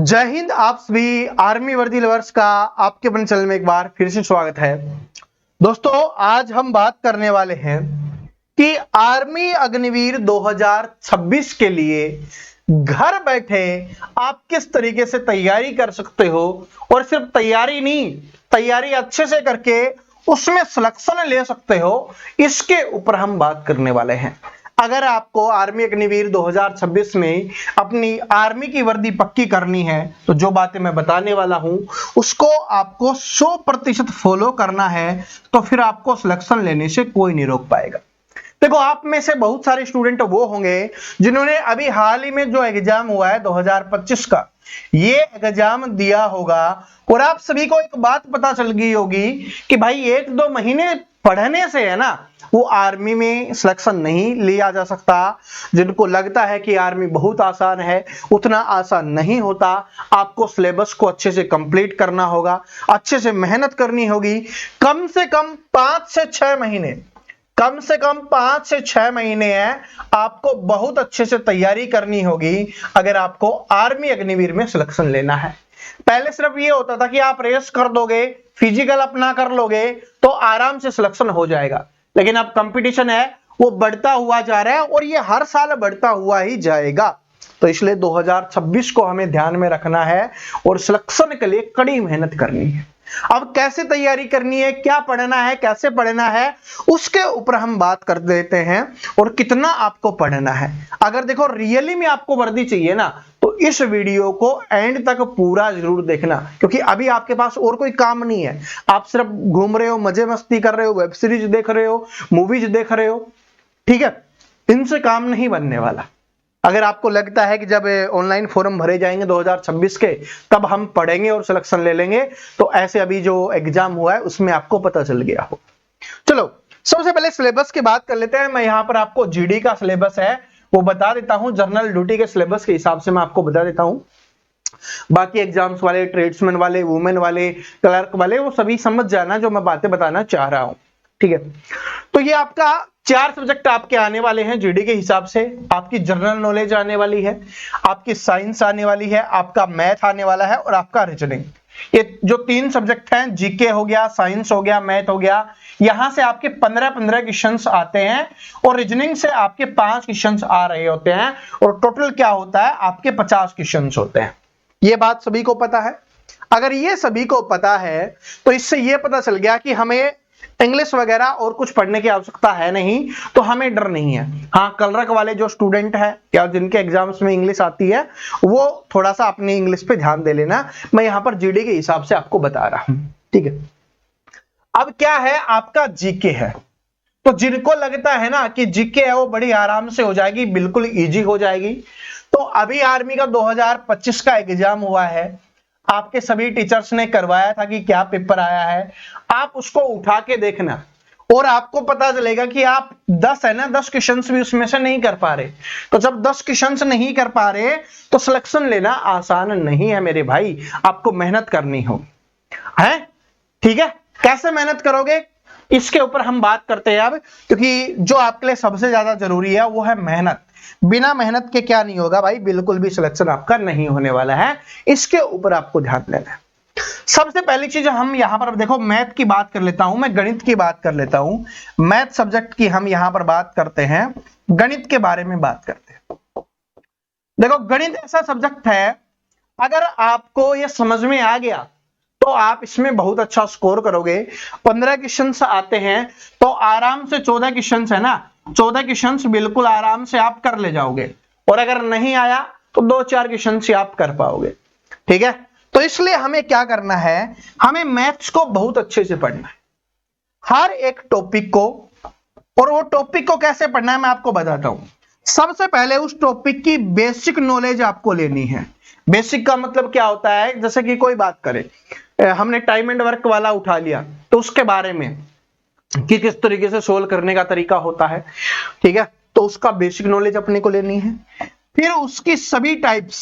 जय हिंद। आप सभी आर्मी वर्दी लवर्स का आपके अपने चैनल में एक बार फिर से स्वागत है। दोस्तों, आज हम बात करने वाले हैं कि आर्मी अग्निवीर 2026 के लिए घर बैठे आप किस तरीके से तैयारी कर सकते हो, और सिर्फ तैयारी नहीं, तैयारी अच्छे से करके उसमें सिलेक्शन ले सकते हो, इसके ऊपर हम बात करने वाले हैं। अगर आपको आर्मी अग्निवीर 2026 में अपनी आर्मी की वर्दी पक्की करनी है तो जो बातें मैं बताने वाला हूं उसको आपको 100% फॉलो करना है, तो फिर आपको सिलेक्शन लेने से कोई नहीं रोक पाएगा। देखो, आप में से बहुत सारे स्टूडेंट वो होंगे जिन्होंने अभी हाल ही में जो एग्जाम हुआ है 2025 का, ये एग्जाम दिया होगा और आप सभी को एक बात पता चल गई होगी कि भाई 1-2 महीने पढ़ने से है ना वो आर्मी में सिलेक्शन नहीं लिया जा सकता। जिनको लगता है कि आर्मी बहुत आसान है, उतना आसान नहीं होता। आपको सिलेबस को अच्छे से कंप्लीट करना होगा, अच्छे से मेहनत करनी होगी। कम से कम 5 से 6 महीने, कम से कम 5 से 6 महीने है, आपको बहुत अच्छे से तैयारी करनी होगी अगर आपको आर्मी अग्निवीर में सिलेक्शन लेना है। पहले सिर्फ ये होता था कि आप रेस कर दोगे, फिजिकल अपना कर लोगे तो आराम से सिलेक्शन हो जाएगा, लेकिन अब कंपटीशन है वो बढ़ता हुआ जा रहा है और ये हर साल बढ़ता हुआ ही जाएगा। तो इसलिए 2026 को हमें ध्यान में रखना है और सिलेक्शन के लिए कड़ी मेहनत करनी है। अब कैसे तैयारी करनी है, क्या पढ़ना है, कैसे पढ़ना है, उसके ऊपर हम बात कर देते हैं और कितना आपको पढ़ना है। अगर देखो रियली में आपको वर्दी चाहिए ना, तो इस वीडियो को एंड तक पूरा जरूर देखना, क्योंकि अभी आपके पास और कोई काम नहीं है। आप सिर्फ घूम रहे हो, मजे मस्ती कर रहे हो, वेब सीरीज देख रहे हो, मूवीज देख रहे हो, ठीक है, इनसे काम नहीं बनने वाला। अगर आपको लगता है कि जब ऑनलाइन फॉर्म भरे जाएंगे 2026 के तब हम पढ़ेंगे और सिलेक्शन ले लेंगे, तो ऐसे अभी जो एग्जाम हुआ है उसमें आपको पता चल गया हो। चलो, सबसे पहले सिलेबस की बात कर लेते हैं। मैं यहाँ पर आपको जीडी का सिलेबस है वो बता देता हूं, जनरल ड्यूटी के सिलेबस के हिसाब से मैं आपको बता देता हूं। बाकी एग्जाम्स वाले, ट्रेड्समैन वाले, वुमेन वाले, क्लर्क वाले, वो सभी समझ जाना जो मैं बातें बताना चाह रहा हूं, ठीक है। तो ये आपका 4 सब्जेक्ट आपके आने वाले हैं जीडी के हिसाब से। आपकी जनरल नॉलेज आने वाली है, आपकी साइंस आने वाली है, आपका मैथ आने वाला है और आपका रीजनिंग। ये जो 3 सब्जेक्ट हैं, जीके हो गया, साइंस हो गया, मैथ हो गया, यहां से आपके 15-15 क्वेश्चंस आते हैं और रीजनिंग से आपके 5 क्वेश्चंस आ रहे होते हैं और टोटल क्या होता है, आपके 50 क्वेश्चंस होते हैं। ये बात सभी को पता है। अगर ये सभी को पता है तो इससे ये पता चल गया कि हमें इंग्लिश वगैरह और कुछ पढ़ने की आवश्यकता है नहीं, तो हमें डर नहीं है। हाँ, क्लर्क वाले जो स्टूडेंट है या जिनके एग्जाम्स में इंग्लिश आती है, वो थोड़ा सा अपनी इंग्लिश पे ध्यान दे लेना। मैं यहां पर जीडी के हिसाब से आपको बता रहा हूं, ठीक है। अब क्या है, आपका जीके है। तो जिनको लगता है ना कि जीके है वो बड़ी आराम से हो जाएगी, बिल्कुल इजी हो जाएगी। तो अभी आर्मी का 2025 का एग्जाम हुआ है, आपके सभी टीचर्स ने करवाया था कि क्या पेपर आया है, आप उसको उठा के देखना और आपको पता चलेगा कि आप 10 है ना, 10 क्वेश्चंस भी उसमें से नहीं कर पा रहे। तो जब 10 क्वेश्चंस नहीं कर पा रहे तो सिलेक्शन लेना आसान नहीं है मेरे भाई, आपको मेहनत करनी होगी, है, ठीक है। कैसे मेहनत करोगे इसके ऊपर हम बात करते हैं अब, क्योंकि जो आपके लिए सबसे ज्यादा जरूरी है वो है मेहनत। बिना मेहनत के क्या नहीं होगा भाई, बिल्कुल भी सिलेक्शन आपका नहीं होने वाला है, इसके ऊपर आपको ध्यान देना है। सबसे पहली चीज हम यहां पर देखो, मैथ की बात कर लेता हूं, मैं गणित की बात कर लेता हूं। मैथ सब्जेक्ट की हम यहां पर बात करते हैं, गणित के बारे में बात करते हैं। देखो, गणित ऐसा सब्जेक्ट है, अगर आपको यह समझ में आ गया तो आप इसमें बहुत अच्छा स्कोर करोगे। 15 क्वेश्चंस आते हैं तो आराम से 14 क्वेश्चंस है ना, 14 क्वेश्चंस बिल्कुल आराम से आप कर ले जाओगे, और अगर नहीं आया तो 2-4 क्वेश्चंस ही आप कर पाओगे, ठीक है। तो इसलिए हमें क्या करना है, हमें मैथ्स को बहुत अच्छे से पढ़ना है, हर एक टॉपिक को। और वो टॉपिक को कैसे पढ़ना है मैं आपको बताता हूं। सबसे पहले उस टॉपिक की बेसिक नॉलेज आपको लेनी है। बेसिक का मतलब क्या होता है, जैसे कि कोई बात करे, हमने टाइम एंड वर्क वाला उठा लिया तो उसके बारे में कि किस तरीके से सोल्व करने का तरीका होता है, ठीक है, तो उसका बेसिक नॉलेज अपने को लेनी है। फिर उसकी सभी टाइप्स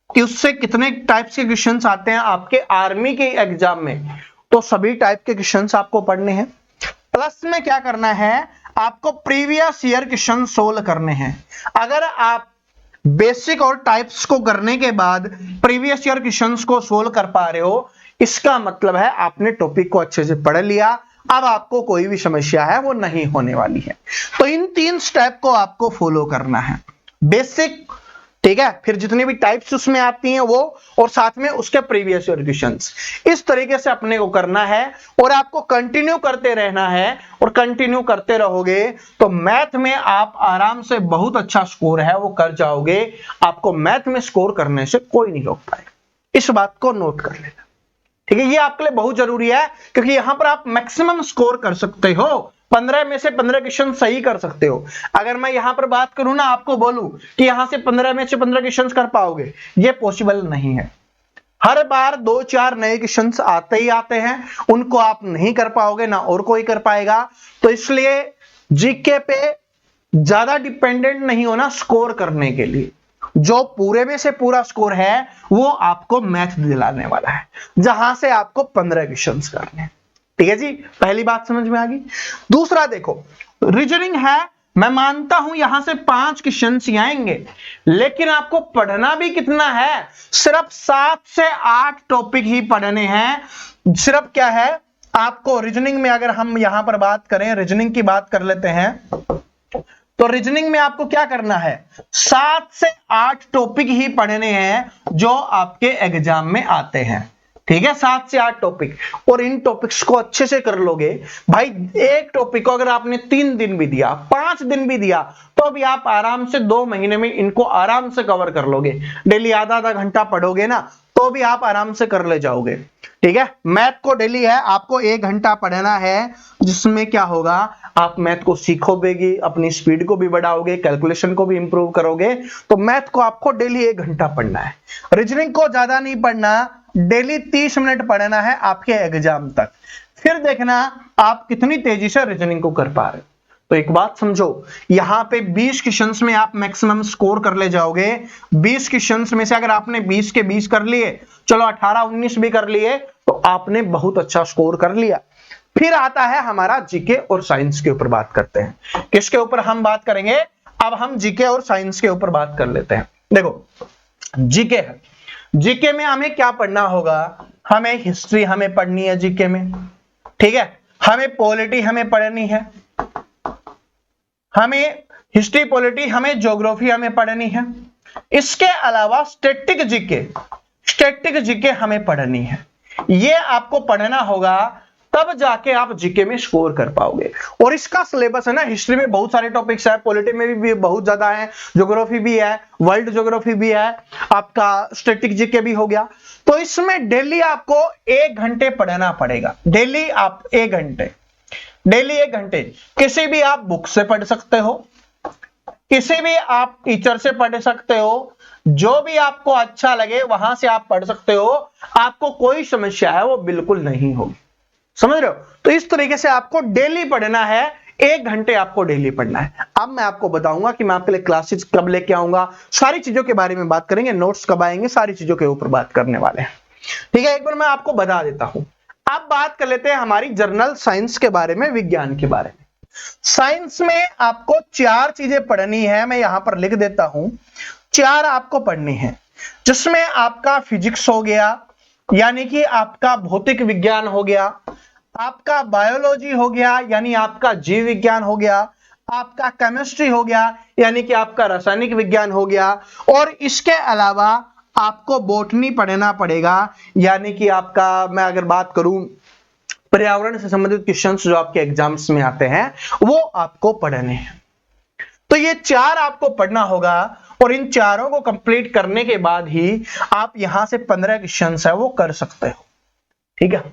कि उससे कितने टाइप्स के क्वेश्चंस आते हैं आपके आर्मी के एग्जाम में, तो सभी टाइप के क्वेश्चंस आपको पढ़ने हैं। प्लस में क्या करना है, आपको प्रीवियस ईयर क्वेश्चन सोल्व करने हैं। अगर आप बेसिक और टाइप्स को करने के बाद प्रीवियस ईयर क्वेश्चंस को सोल्व कर पा रहे हो, इसका मतलब है आपने टॉपिक को अच्छे से पढ़ लिया, अब आपको कोई भी समस्या है वो नहीं होने वाली है। तो इन 3 स्टेप को आपको फॉलो करना है, बेसिक, ठीक है, फिर जितनी भी टाइप्स उसमें आती हैं वो, और साथ में उसके प्रीवियस ईयर क्वेश्चंस, इस तरीके से अपने को करना है और आपको कंटिन्यू करते रहना है। और कंटिन्यू करते रहोगे तो मैथ में आप आराम से बहुत अच्छा स्कोर है वो कर जाओगे, आपको मैथ में स्कोर करने से कोई नहीं रोक पाएगा, इस बात को नोट कर लेना, ठीक है। ये आपके लिए बहुत जरूरी है क्योंकि यहां पर आप मैक्सिमम स्कोर कर सकते हो, 15 में से 15 क्वेश्चन सही कर सकते हो। अगर मैं यहां पर बात करूं ना, आपको बोलूं कि यहां से 15 में से 15 क्वेश्चन कर पाओगे, ये पॉसिबल नहीं है। हर बार 2-4 नए क्वेश्चन आते ही आते हैं, उनको आप नहीं कर पाओगे, ना और कोई कर पाएगा। तो इसलिए जीके पे ज्यादा डिपेंडेंट नहीं होना स्कोर करने के लिए, जो पूरे में से पूरा स्कोर है वो आपको मैथ दिलाने वाला है, जहां से आपको 15 क्वेश्चन करने हैं, ठीक है जी। पहली बात समझ में आ गई। दूसरा देखो, रीजनिंग है, मैं मानता हूं यहां से 5 क्वेश्चन आएंगे, लेकिन आपको पढ़ना भी कितना है, सिर्फ 7 से 8 टॉपिक ही पढ़ने हैं। सिर्फ क्या है आपको रीजनिंग में, अगर हम यहां पर बात करें, रीजनिंग की बात कर लेते हैं, तो रीजनिंग में आपको क्या करना है, 7 से 8 टॉपिक ही पढ़ने हैं जो आपके एग्जाम में आते हैं, ठीक है, 7 से 8 टॉपिक। और इन टॉपिक्स को अच्छे से कर लोगे भाई, एक टॉपिक को अगर आपने 3 दिन भी दिया, 5 दिन भी दिया, तो भी आप आराम से 2 महीने में इनको आराम से कवर कर लोगे। डेली आधा घंटा पढ़ोगे ना, तो भी आप आराम से कर ले जाओगे, ठीक है। मैथ को डेली है आपको 1 घंटा पढ़ना है, जिसमें क्या होगा, आप मैथ को सीखोगे, अपनी स्पीड को भी बढ़ाओगे, कैलकुलेशन को भी इंप्रूव करोगे। तो मैथ को आपको डेली 1 घंटा पढ़ना है। रीजनिंग को ज्यादा नहीं पढ़ना, डेली 30 मिनट पढ़ना है आपके एग्जाम तक, फिर देखना आप कितनी तेजी से रीजनिंग को कर पा रहे हो। तो एक बात समझो, यहां पे 20 क्वेश्चंस में आप मैक्सिमम स्कोर कर ले जाओगे। 20 क्वेश्चंस में से अगर आपने 20 के 20 कर लिए, चलो 18-19 भी कर लिए, तो आपने बहुत अच्छा स्कोर कर लिया। फिर आता है हमारा जीके और साइंस के ऊपर बात करते हैं। किसके ऊपर हम बात करेंगे, अब हम जीके और साइंस के ऊपर बात कर लेते हैं। देखो जीके है, जीके में हमें क्या पढ़ना होगा, हमें हिस्ट्री हमें पढ़नी है जीके में, ठीक है, हमें पॉलिटी हमें पढ़नी है, हमें हिस्ट्री पॉलिटी हमें ज्योग्राफी हमें पढ़नी है। इसके अलावा स्टैटिक जीके हमें पढ़नी है। ये आपको पढ़ना होगा, तब जाके आप जीके में स्कोर कर पाओगे। और इसका सिलेबस है ना, हिस्ट्री में बहुत सारे टॉपिक्स है, पॉलिटी में भी बहुत ज्यादा है, ज्योग्राफी भी है, वर्ल्ड ज्योग्राफी भी है, आपका स्टैटिक जीके भी हो गया। तो इसमें डेली आपको 1 घंटे पढ़ना पड़ेगा, डेली आप 1 घंटे, डेली 1 घंटे। किसी भी आप बुक से पढ़ सकते हो, किसी भी आप टीचर से पढ़ सकते हो, जो भी आपको अच्छा लगे वहां से आप पढ़ सकते हो, आपको कोई समस्या है वो बिल्कुल नहीं होगी, समझ रहे हो। तो इस तरीके से आपको डेली पढ़ना है, 1 घंटे आपको डेली पढ़ना है। अब मैं आपको बताऊंगा कि मैं आपके लिए क्लासेस कब लेके आऊंगा, सारी चीजों के बारे में बात करेंगे, नोट्स कब आएंगे, सारी चीजों के ऊपर बात करने वाले हैं, ठीक है। एक बार मैं आपको बता देता हूं। अब बात कर लेते हैं हमारी जर्नल साइंस के बारे में, विज्ञान के बारे में। साइंस में आपको 4 चीजें पढ़नी है, मैं यहां पर लिख देता हूं, 4 आपको पढ़नी है, जिसमें आपका फिजिक्स हो गया, यानी कि आपका भौतिक विज्ञान हो गया, आपका बायोलॉजी हो गया, यानी आपका जीव विज्ञान हो गया, आपका केमिस्ट्री हो गया, यानी कि आपका रासायनिक विज्ञान हो गया, और इसके अलावा आपको बॉटनी पढ़ना पड़ेगा, यानी कि आपका, मैं अगर बात करूं पर्यावरण से संबंधित क्वेश्चंस जो आपके एग्जाम्स में आते हैं वो आपको पढ़ने हैं। तो ये 4 आपको पढ़ना होगा, और इन चारों को कंप्लीट करने के बाद ही आप यहां से 15 क्वेश्चंस है वो कर सकते हो, ठीक है।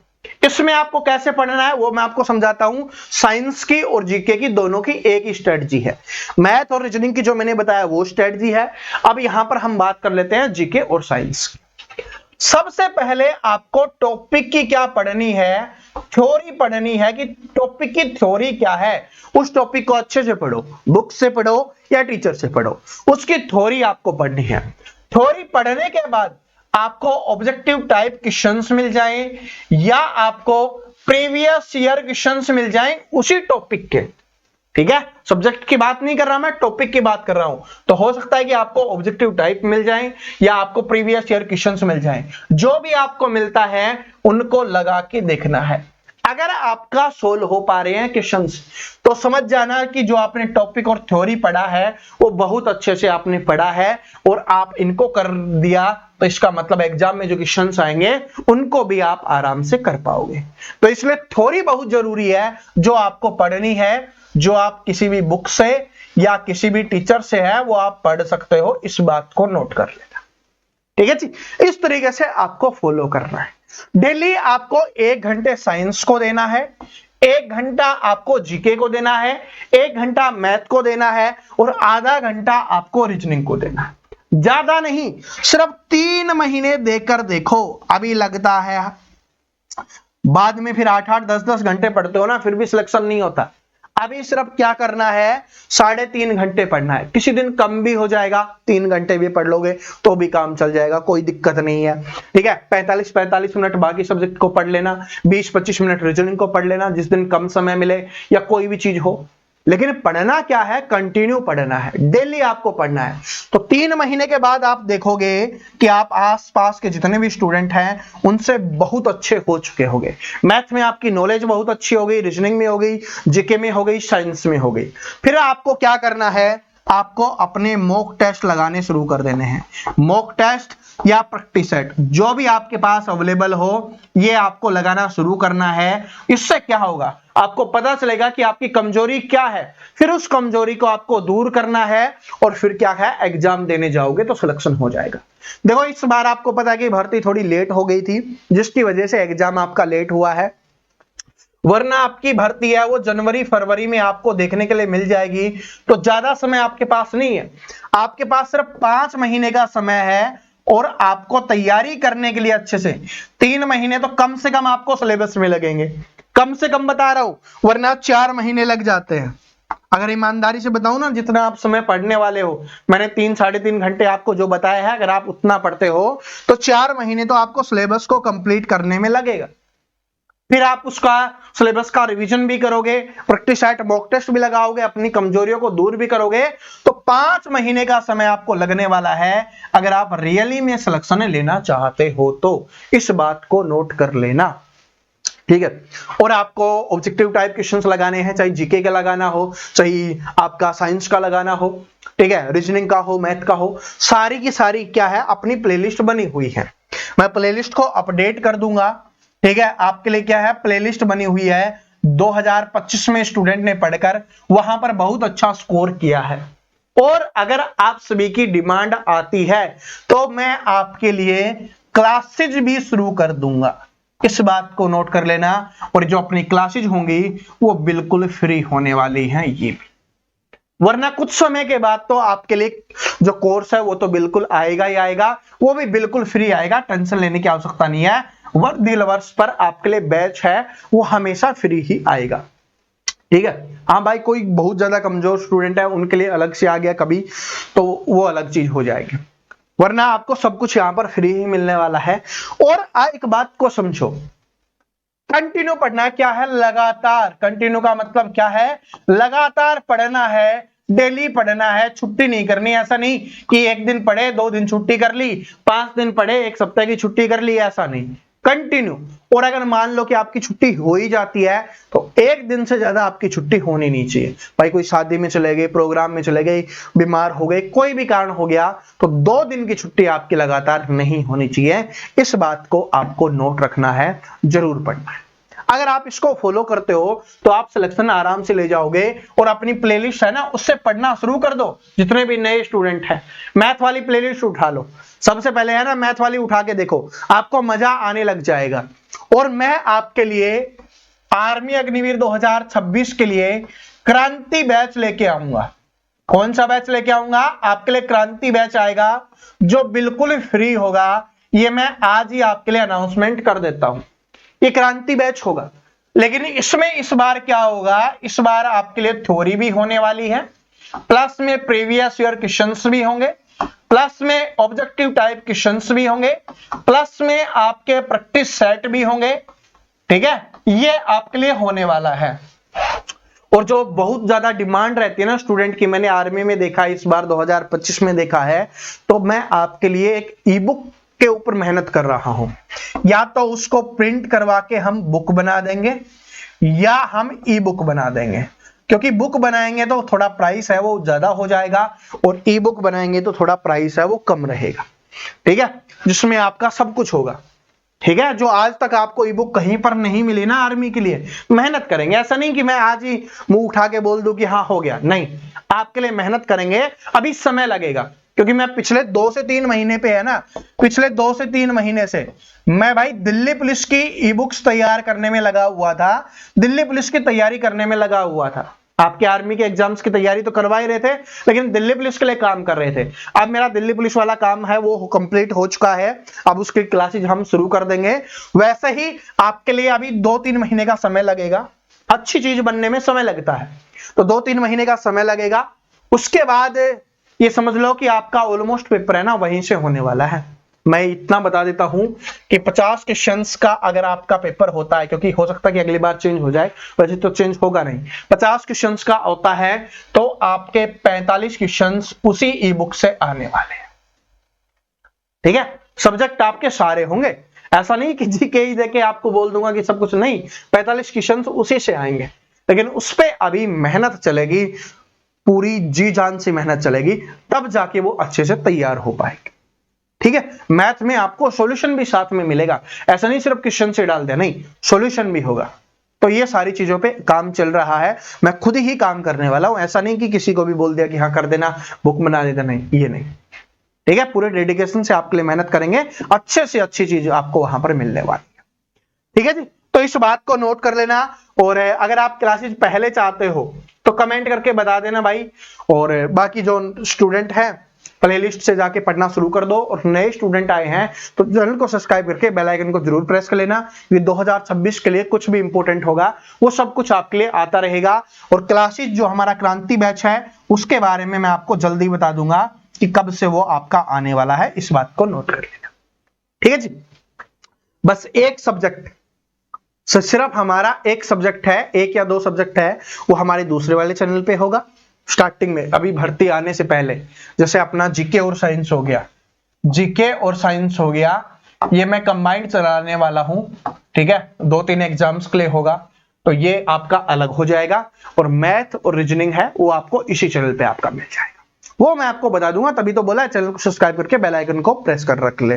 इसमें आपको कैसे पढ़ना है वो मैं आपको समझाता हूं। साइंस की और जीके की दोनों की एक ही स्ट्रेटजी है, मैथ और रीजनिंग की जो मैंने बताया वो स्ट्रेटजी है। अब यहां पर हम बात कर लेते हैं जीके और साइंस की। सबसे पहले आपको टॉपिक की क्या पढ़नी है, थ्योरी पढ़नी है कि टॉपिक की थ्योरी क्या है। उस टॉपिक को अच्छे से पढ़ो, बुक से पढ़ो या टीचर से पढ़ो, उसकी थ्योरी आपको पढ़नी है। थ्योरी पढ़ने के बाद आपको ऑब्जेक्टिव टाइप क्वेश्चंस मिल जाएं या आपको प्रीवियस ईयर क्वेश्चंस मिल जाएं उसी टॉपिक के, ठीक है, सब्जेक्ट की बात नहीं कर रहा, मैं टॉपिक की बात कर रहा हूं। तो हो सकता है कि आपको ऑब्जेक्टिव टाइप मिल जाए या आपको प्रीवियस ईयर क्वेश्चंस मिल जाएं। जो भी आपको मिलता है उनको लगा के देखना है। अगर आपका सोल्व हो पा रहे हैं क्वेश्चंस तो समझ जाना कि जो आपने टॉपिक और थ्योरी पढ़ा है वो बहुत अच्छे से आपने पढ़ा है और आप इनको कर दिया, तो इसका मतलब एग्जाम में जो क्वेश्चंस आएंगे उनको भी आप आराम से कर पाओगे। तो इसलिए थ्योरी बहुत जरूरी है जो आपको पढ़नी है, जो आप किसी भी बुक से या किसी भी टीचर से है वो आप पढ़ सकते हो, इस बात को नोट कर लेना। ठीक है जी, इस तरीके से आपको फॉलो करना है। डेली आपको 1 घंटे साइंस को देना है, 1 घंटा आपको जीके को देना है, 1 घंटा मैथ को देना है और आधा घंटा आपको रीजनिंग को देना है। ज्यादा नहीं, सिर्फ 3 महीने देकर देखो। अभी लगता है बाद में फिर 8-8 10-10 घंटे पढ़ते हो ना, फिर भी सिलेक्शन नहीं होता। अभी सिर्फ क्या करना है, 3.5 घंटे पढ़ना है। किसी दिन कम भी हो जाएगा, 3 घंटे भी पढ़ लोगे तो भी काम चल जाएगा, कोई दिक्कत नहीं है। ठीक है, 45-45 मिनट बाकी सब्जेक्ट को पढ़ लेना, 20-25 मिनट रीजनिंग को पढ़ लेना, जिस दिन कम समय मिले या कोई भी चीज हो। लेकिन पढ़ना क्या है, कंटिन्यू पढ़ना है, डेली आपको पढ़ना है। तो 3 महीने के बाद आप देखोगे कि आप आसपास के जितने भी स्टूडेंट हैं उनसे बहुत अच्छे हो चुके होंगे। मैथ में आपकी नॉलेज बहुत अच्छी हो गई, रीजनिंग में हो गई, जीके में हो गई, साइंस में हो गई। फिर आपको क्या करना है, आपको अपने मॉक टेस्ट लगाने शुरू कर देने हैं। मॉक टेस्ट या प्रैक्टिस सेट जो भी आपके पास अवेलेबल हो, ये आपको लगाना शुरू करना है। इससे क्या होगा, आपको पता चलेगा कि आपकी कमजोरी क्या है, फिर उस कमजोरी को आपको दूर करना है और फिर क्या है, एग्जाम देने जाओगे तो सिलेक्शन हो जाएगा। देखो इस बार आपको पता है कि भर्ती थोड़ी लेट हो गई थी, जिसकी वजह से एग्जाम आपका लेट हुआ है, वरना आपकी भर्ती है वो जनवरी फरवरी में आपको देखने के लिए मिल जाएगी। तो ज्यादा समय आपके पास नहीं है, आपके पास सिर्फ 5 महीने का समय है और आपको तैयारी करने के लिए अच्छे से 3 महीने तो कम से कम आपको सिलेबस में लगेंगे, कम से कम बता रहा हूं, वरना 4 महीने लग जाते हैं। अगर ईमानदारी से बताऊं ना, जितना आप समय पढ़ने वाले हो, मैंने 3-3.5 घंटे आपको जो बताया है, अगर आप उतना पढ़ते हो तो 4 महीने तो आपको सिलेबस को कंप्लीट करने में लगेगा। फिर आप उसका सिलेबस का रिवीजन भी करोगे, प्रैक्टिस सेट मॉक टेस्ट भी लगाओगे, अपनी कमजोरियों को दूर भी करोगे, तो 5 महीने का समय आपको लगने वाला है अगर आप रियली में सिलेक्शन लेना चाहते हो तो। इस बात को नोट कर लेना, ठीक है। और आपको ऑब्जेक्टिव टाइप क्वेश्चंस लगाने हैं, चाहे जीके का लगाना हो, चाहे आपका साइंस का लगाना हो, ठीक है, रीजनिंग का हो, मैथ का हो, सारी की सारी क्या है, अपनी प्लेलिस्ट बनी हुई है। मैं प्लेलिस्ट को अपडेट कर दूंगा, ठीक है। आपके लिए क्या है, प्लेलिस्ट बनी हुई है, 2025 में स्टूडेंट ने पढ़कर वहां पर बहुत अच्छा स्कोर किया है। और अगर आप सभी की डिमांड आती है तो मैं आपके लिए क्लासेज भी शुरू कर दूंगा, इस बात को नोट कर लेना। और जो अपनी क्लासेज होंगी वो बिल्कुल फ्री होने वाली हैं ये भी, वरना कुछ समय के बाद तो आपके लिए जो कोर्स है वो तो बिल्कुल आएगा ही आएगा, वो भी बिल्कुल फ्री आएगा, टेंशन लेने की आवश्यकता नहीं है। वर्दी लवर्स पर आपके लिए बैच है वो हमेशा फ्री ही आएगा, ठीक है। हाँ भाई, कोई बहुत ज्यादा कमजोर स्टूडेंट है उनके लिए अलग से आ गया कभी तो वो अलग चीज हो जाएगी, वरना आपको सब कुछ यहां पर फ्री ही मिलने वाला है। और एक बात को समझो, कंटिन्यू पढ़ना क्या है, लगातार। कंटिन्यू का मतलब क्या है, लगातार पढ़ना है, डेली पढ़ना है, छुट्टी नहीं करनी। ऐसा नहीं कि 1 दिन पढ़े 2 दिन छुट्टी कर ली, 5 दिन पढ़े 1 सप्ताह की छुट्टी कर ली, ऐसा नहीं, कंटिन्यू। और अगर मान लो कि आपकी छुट्टी हो ही जाती है तो 1 दिन से ज्यादा आपकी छुट्टी होनी नहीं चाहिए। भाई कोई शादी में चले गए, प्रोग्राम में चले गए, बीमार हो गए, कोई भी कारण हो गया तो 2 दिन की छुट्टी आपकी लगातार नहीं होनी चाहिए। इस बात को आपको नोट रखना है, जरूर पढ़ना है। अगर आप इसको फॉलो करते हो तो आप सिलेक्शन आराम से ले जाओगे। और अपनी प्लेलिस्ट है ना, उससे पढ़ना शुरू कर दो। जितने भी नए स्टूडेंट हैं, मैथ वाली प्लेलिस्ट उठा लो, सबसे पहले है ना मैथ वाली उठा के देखो, आपको मजा आने लग जाएगा। और मैं आपके लिए आर्मी अग्निवीर 2026 के लिए क्रांति बैच लेके आऊंगा। कौन सा बैच लेके आऊंगा, आपके लिए क्रांति बैच आएगा जो बिल्कुल फ्री होगा। ये मैं आज ही आपके लिए अनाउंसमेंट कर देता हूं, ये क्रांति बैच होगा। लेकिन इसमें इस बार क्या होगा, इस बार आपके लिए थ्योरी भी होने वाली है, प्लस में प्रीवियस ईयर क्वेश्चंस भी होंगे, प्लस में ऑब्जेक्टिव टाइप क्वेश्चंस भी होंगे, प्लस में आपके प्रैक्टिस सेट भी होंगे, ठीक है। ये आपके लिए होने वाला है। और जो बहुत ज्यादा डिमांड रहती है ना स्टूडेंट की, मैंने आर्मी में देखा है, इस बार 2025 में देखा है, तो मैं आपके लिए एक ई बुक के ऊपर मेहनत कर रहा हूं। या तो उसको प्रिंट करवा के हम बुक बना देंगे या हम ई बुक बना देंगे, क्योंकि बुक बनाएंगे तो थोड़ा प्राइस है वो ज्यादा हो जाएगा और ई बुक बनाएंगे तो थोड़ा प्राइस है वो कम रहेगा, ठीक है, जिसमें आपका सब कुछ होगा, ठीक है। जो आज तक आपको ई बुक कहीं पर नहीं मिली ना आर्मी के लिए, मेहनत करेंगे, ऐसा नहीं कि मैं आज ही मुंह उठा के बोल दूं कि हाँ हो गया, नहीं, आपके लिए मेहनत करेंगे, अभी समय लगेगा, क्योंकि मैं पिछले 2 से 3 महीने पे है ना, पिछले 2 से 3 महीने से मैं भाई दिल्ली पुलिस की ई बुक्स तैयार करने में लगा हुआ था, दिल्ली पुलिस की तैयारी करने में लगा हुआ था। आपके आर्मी के एग्जाम्स की तैयारी तो करवा ही रहे थे, लेकिन दिल्ली पुलिस के लिए काम कर रहे थे। अब मेरा दिल्ली पुलिस वाला काम है वो कंप्लीट हो चुका है, अब उसकी क्लासेज हम शुरू कर देंगे। वैसे ही आपके लिए अभी 2-3 महीने का समय लगेगा, अच्छी चीज बनने में समय लगता है, तो 2-3 महीने का समय लगेगा। उसके बाद ये समझ लो कि आपका ऑलमोस्ट पेपर है ना वहीं से होने वाला है। मैं इतना बता देता हूं कि 50 क्वेश्चंस का अगर आपका पेपर होता है, क्योंकि हो सकता है कि अगली बार चेंज हो जाए, वैसे तो चेंज होगा नहीं, 50 क्वेश्चंस का होता है तो आपके 45 क्वेश्चंस उसी ई बुक से आने वाले हैं, ठीक है। सब्जेक्ट आपके सारे होंगे, ऐसा नहीं कि जीके ही देके आपको बोल दूंगा कि सब कुछ, नहीं, 45 क्वेश्चंस उसी से आएंगे, लेकिन उस पर अभी मेहनत चलेगी, पूरी जी जान से मेहनत चलेगी, तब जाके वो अच्छे से तैयार हो पाएगी, ठीक है। मैथ में आपको सॉल्यूशन भी साथ में मिलेगा, ऐसा नहीं सिर्फ क्वेश्चन से डाल दे, नहीं, सॉल्यूशन भी होगा। तो ये सारी चीजों पे काम चल रहा है, मैं खुद ही काम करने वाला हूं, ऐसा नहीं कि किसी को भी बोल दिया कि हाँ कर देना, बुक बना देना, नहीं, ये नहीं, ठीक है। पूरे डेडिकेशन से आपके लिए मेहनत करेंगे, अच्छे से अच्छी चीज आपको वहां पर मिलने वाली है, ठीक है जी। तो इस बात को नोट कर लेना, और अगर आप क्लासेज पहले चाहते हो तो कमेंट करके बता देना भाई, और बाकी जो स्टूडेंट है प्लेलिस्ट से जाके पढ़ना शुरू कर दो, और नए स्टूडेंट आए हैं तो चैनल को सब्सक्राइब करके बेल आइकन को जरूर प्रेस कर लेना। ये 2026 के लिए कुछ भी इंपॉर्टेंट होगा वो सब कुछ आपके लिए आता रहेगा, और क्लासेस जो हमारा क्रांति बैच है उसके बारे में मैं आपको जल्दी बता दूंगा कि कब से वो आपका आने वाला है, इस बात को नोट कर लेना, ठीक है जी। बस एक सब्जेक्ट, सिर्फ हमारा एक सब्जेक्ट है, 1 या 2 सब्जेक्ट है, वो हमारे दूसरे वाले चैनल पे होगा स्टार्टिंग में, अभी भर्ती आने से पहले। जैसे अपना जीके और साइंस हो गया, जीके और साइंस हो गया, ये मैं कंबाइंड चलाने वाला हूं, ठीक है, 2-3 एग्जाम्स के लिए होगा, तो ये आपका अलग हो जाएगा, और मैथ और रीजनिंग है वो आपको इसी चैनल पे आपका मिल जाएगा, वो मैं आपको बता दूंगा, तभी तो बोला चैनल को सब्सक्राइब करके बेल आइकन को प्रेस कर रख ले।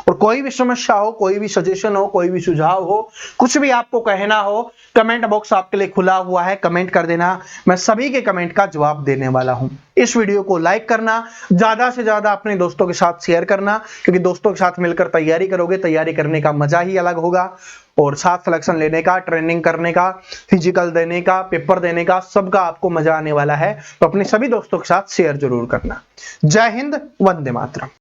और कोई भी समस्या हो, कोई भी सजेशन हो, कोई भी सुझाव हो, कुछ भी आपको कहना हो, कमेंट बॉक्स आपके लिए खुला हुआ है, कमेंट कर देना, मैं सभी के कमेंट का जवाब देने वाला हूं। इस वीडियो को लाइक करना, ज्यादा से ज्यादा अपने दोस्तों के साथ शेयर करना, क्योंकि दोस्तों के साथ मिलकर तैयारी करोगे, तैयारी करने का मजा ही अलग होगा, और साथ सिलेक्शन लेने का, ट्रेनिंग करने का, फिजिकल देने का, पेपर देने का, सबका आपको मजा आने वाला है। तो अपने सभी दोस्तों के साथ शेयर जरूर करना। जय हिंद, वंदे मातरम।